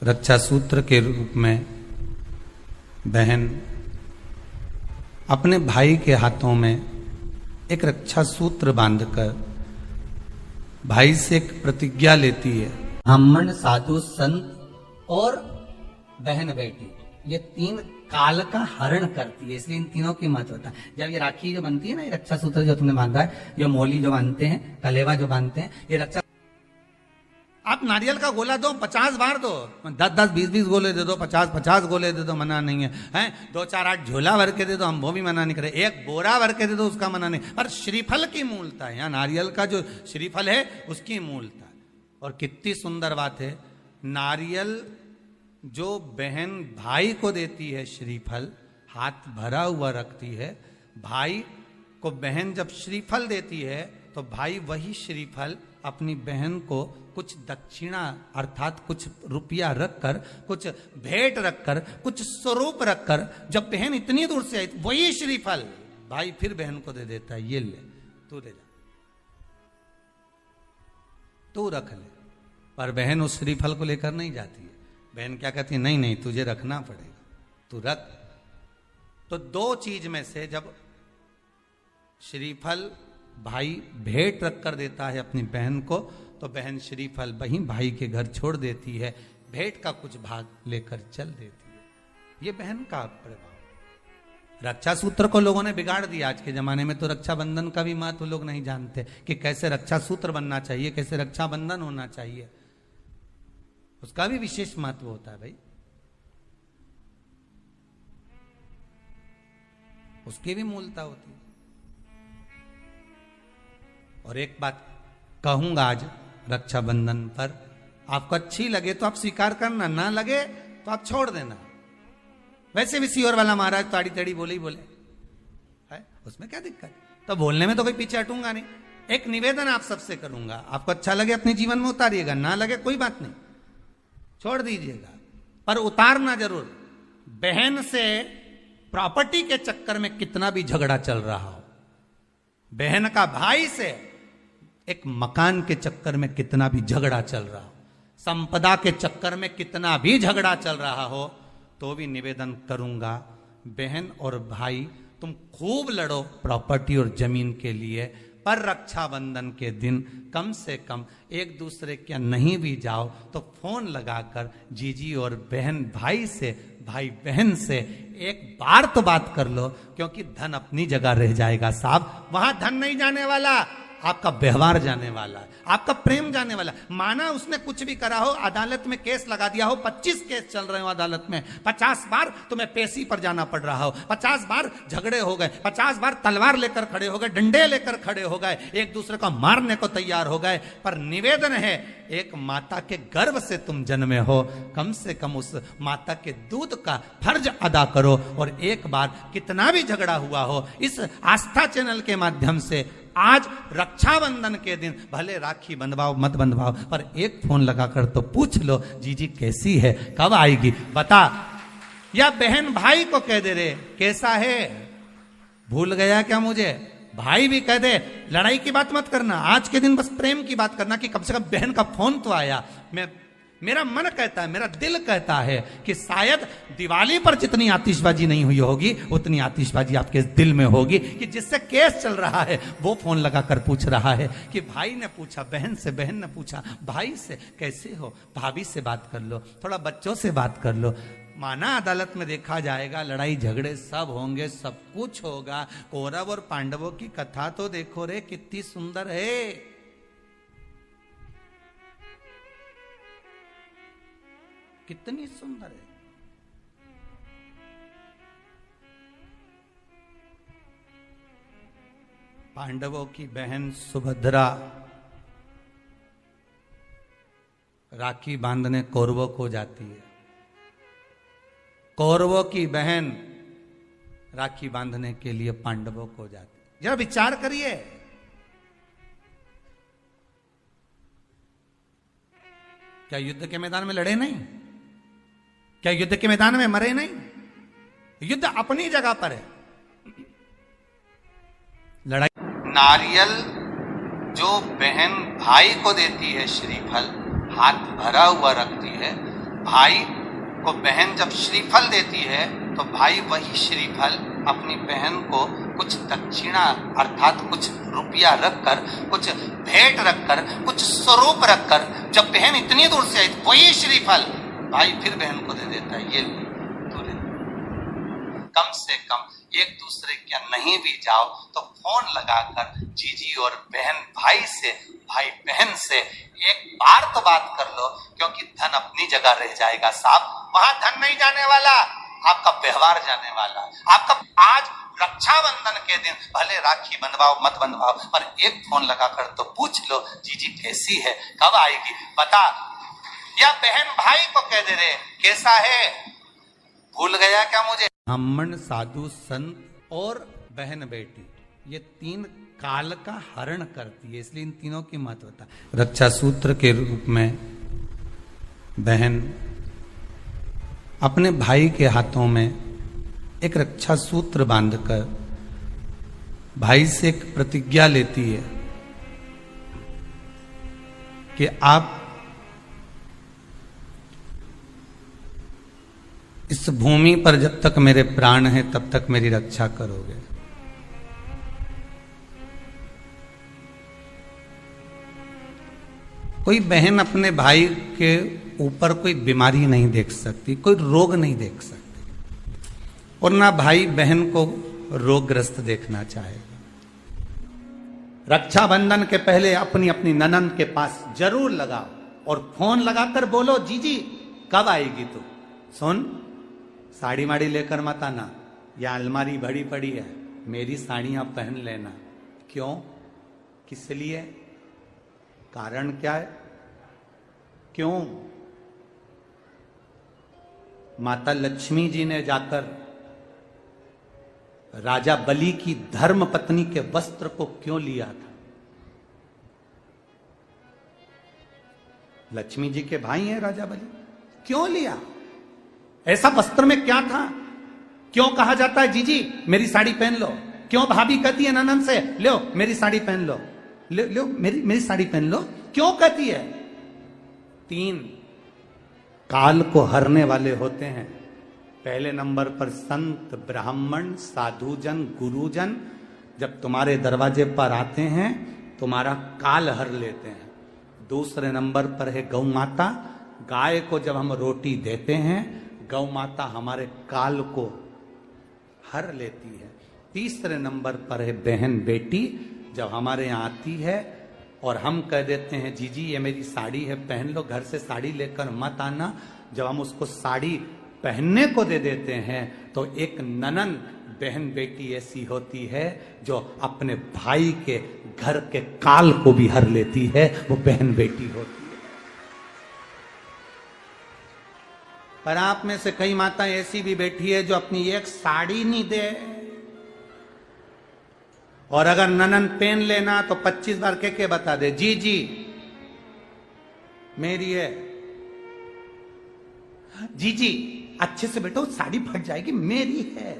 रक्षा सूत्र के रूप में बहन अपने भाई के हाथों में एक रक्षा सूत्र बांधकर भाई से एक प्रतिज्ञा लेती है। ब्राह्मण, साधु, संत और बहन बेटी, ये तीन काल का हरण करती है, इसलिए इन तीनों की महत्वता है। जब ये राखी जो बनती है ना, ये रक्षा सूत्र जो तुमने बांधा है, जो मोली जो बांधते हैं, कलेवा जो बांधते हैं, ये रक्षा। आप नारियल का गोला दो 50 बार दो, 10-10, 20-20 गोले दे दो, 50-50 गोले दे दो, मना नहीं है, हैं 2-4-8 झोला भर के दे दो, हम वो भी मना नहीं करे, एक बोरा भर के दे दो, उसका मना नहीं। पर श्रीफल की मूलता है, यहाँ नारियल का जो श्रीफल है उसकी मूलता है। और कितनी सुंदर बात है, नारियल जो बहन भाई को देती है, श्रीफल हाथ भरा हुआ रखती है, भाई को बहन जब श्रीफल देती है तो भाई वही श्रीफल अपनी बहन को कुछ दक्षिणा अर्थात कुछ रुपया रखकर, कुछ भेंट रखकर, कुछ स्वरूप रखकर, जब बहन इतनी दूर से आई वही श्रीफल भाई फिर बहन को दे देता है, ये ले तू ले जा, तू रख ले। पर बहन उस श्रीफल को लेकर नहीं जाती है, बहन क्या कहती है, नहीं नहीं तुझे रखना पड़ेगा, तू रख। तो दो चीज में से जब श्रीफल भाई भेंट रखकर देता है अपनी बहन को, तो बहन श्रीफल वहीं भाई के घर छोड़ देती है, भेंट का कुछ भाग लेकर चल देती है। ये बहन का प्रभाव। रक्षा सूत्र को लोगों ने बिगाड़ दिया आज के जमाने में, तो रक्षाबंधन का भी महत्व लोग नहीं जानते कि कैसे रक्षा सूत्र बनना चाहिए, कैसे रक्षाबंधन होना चाहिए, उसका भी विशेष महत्व होता है भाई, उसकी भी मूलता होती है। और एक बात कहूंगा आज रक्षाबंधन पर, आपको अच्छी लगे तो आप स्वीकार करना, ना लगे तो आप छोड़ देना। वैसे भी सीहोर वाला महाराज ताड़ी तड़ी बोले ही बोले है, उसमें क्या दिक्कत, तो बोलने में तो कोई पीछे हटूंगा नहीं। एक निवेदन आप सबसे करूंगा, आपको अच्छा लगे अपने जीवन में उतारिएगा, ना लगे कोई बात नहीं, छोड़ दीजिएगा, पर उतारना जरूर। बहन से प्रॉपर्टी के चक्कर में कितना भी झगड़ा चल रहा हो, बहन का भाई से एक मकान के चक्कर में कितना भी झगड़ा चल रहा हो, संपदा के चक्कर में कितना भी झगड़ा चल रहा हो, तो भी निवेदन करूंगा, बहन और भाई तुम खूब लड़ो प्रॉपर्टी और जमीन के लिए, पर रक्षाबंधन के दिन कम से कम एक दूसरे के नहीं भी जाओ तो फोन लगाकर जीजी और बहन भाई से, भाई बहन से एक बार तो बात कर लो, क्योंकि धन अपनी जगह रह जाएगा साहब, वहां धन नहीं जाने वाला, आपका व्यवहार जाने वाला है, आपका प्रेम जाने वाला। माना उसने कुछ भी करा हो, अदालत में केस लगा दिया हो, 25 केस चल रहे हो अदालत में, 50 बार तुम्हें पेशी पर जाना पड़ रहा हो, 50 बार झगड़े हो गए, 50 बार तलवार लेकर खड़े हो गए, डंडे लेकर खड़े हो गए, एक दूसरे को मारने को तैयार हो गए, पर निवेदन है, एक माता के गर्भ से तुम जन्मे हो, कम से कम उस माता के दूध का फर्ज अदा करो। और एक बार कितना भी झगड़ा हुआ हो, इस आस्था चैनल के माध्यम से आज रक्षाबंधन के दिन भले राखी बंधवाओ मत बंधवाओ, पर एक फोन लगाकर तो पूछ लो, जीजी कैसी है, कब आएगी बता, या बहन भाई को कह दे रे कैसा है, भूल गया क्या मुझे, भाई भी कह दे, लड़ाई की बात मत करना, आज के दिन बस प्रेम की बात करना कि कम से कम बहन का फोन तो आया। मेरा मन कहता है, मेरा दिल कहता है कि शायद दिवाली पर जितनी आतिशबाजी नहीं हुई होगी, उतनी आतिशबाजी आपके दिल में होगी कि जिससे केस चल रहा है वो फोन लगाकर पूछ रहा है कि भाई ने पूछा बहन से, बहन ने पूछा भाई से, कैसे हो, भाभी से बात कर लो, थोड़ा बच्चों से बात कर लो। माना अदालत में देखा जाएगा, लड़ाई झगड़े सब होंगे, सब कुछ होगा, कौरव और पांडवों की कथा तो देखो रे कितनी सुंदर है, कितनी सुंदर है। पांडवों की बहन सुभद्रा राखी बांधने कौरवों को जाती है, कौरवों की बहन राखी बांधने के लिए पांडवों को जाती है। जरा विचार करिए, क्या युद्ध के मैदान में लड़े नहीं, क्या युद्ध के मैदान में मरे नहीं, युद्ध अपनी जगह पर है, लड़ाई। नारियल जो बहन भाई को देती है, श्रीफल हाथ भरा हुआ रखती है, भाई को बहन जब श्रीफल देती है तो भाई वही श्रीफल अपनी बहन को कुछ दक्षिणा अर्थात कुछ रुपया रखकर, कुछ भेंट रखकर, कुछ स्वरूप रखकर, जब बहन इतनी दूर से आई वही श्रीफल भाई फिर बहन को दे देता है। ये तो कम से कम एक दूसरे के नहीं भी जाओ तो फोन लगाकर जीजी और बहन भाई से, भाई बहन से एक बार तो बात कर लो, क्योंकि धन अपनी जगह रह जाएगा साहब, वहां धन नहीं जाने वाला, आपका व्यवहार जाने वाला। आपका आज रक्षाबंधन के दिन भले राखी बंधवाओ मत बंधवाओ, पर एक फोन लगाकर तो पूछ लो जीजी कैसी है, कब आएगी बता, या बहन भाई को कह दे रहे कैसा है, भूल गया क्या मुझे। ब्राह्मण, साधु, संत और बहन बेटी, ये तीन काल का हरण करती है, इसलिए इन तीनों की महत्वता। रक्षा सूत्र के रूप में बहन अपने भाई के हाथों में एक रक्षा सूत्र बांधकर भाई से एक प्रतिज्ञा लेती है कि आप इस भूमि पर जब तक मेरे प्राण हैं तब तक मेरी रक्षा करोगे। कोई बहन अपने भाई के ऊपर कोई बीमारी नहीं देख सकती, कोई रोग नहीं देख सकती, और ना भाई बहन को रोगग्रस्त देखना चाहेगा। रक्षाबंधन के पहले अपनी अपनी ननंद के पास जरूर लगाओ और फोन लगाकर बोलो जीजी कब आएगी तू, सुन साड़ी माड़ी लेकर मत आना, या अलमारी भरी पड़ी है मेरी साड़ियां पहन लेना। क्यों, किस लिए, कारण क्या है, क्यों? माता लक्ष्मी जी ने जाकर राजा बलि की धर्म पत्नी के वस्त्र को क्यों लिया था? लक्ष्मी जी के भाई हैं राजा बलि, क्यों लिया? ऐसा वस्त्र में क्या था? क्यों कहा जाता है जीजी मेरी साड़ी पहन लो? क्यों भाभी कहती है ननंद से लो मेरी साड़ी पहन लो, लो मेरी साड़ी पहन लो, क्यों कहती है? तीन काल को हरने वाले होते हैं। पहले नंबर पर संत, ब्राह्मण, साधुजन, गुरुजन जब तुम्हारे दरवाजे पर आते हैं तुम्हारा काल हर लेते हैं। दूसरे नंबर पर है गौ माता, गाय को जब हम रोटी देते हैं गौ माता हमारे काल को हर लेती है। तीसरे नंबर पर है बहन बेटी, जब हमारे यहाँ आती है और हम कह देते हैं जीजी ये मेरी साड़ी है पहन लो, घर से साड़ी लेकर मत आना, जब हम उसको साड़ी पहनने को दे देते हैं तो एक ननन बहन बेटी ऐसी होती है जो अपने भाई के घर के काल को भी हर लेती है, वो बहन बेटी होती है। पर आप में से कई माताएं ऐसी भी बैठी है जो अपनी एक साड़ी नहीं दे, और अगर ननन पहन लेना तो 25 बार के बता दे जी जी मेरी है, जी जी अच्छे से बैठो साड़ी फट जाएगी मेरी है।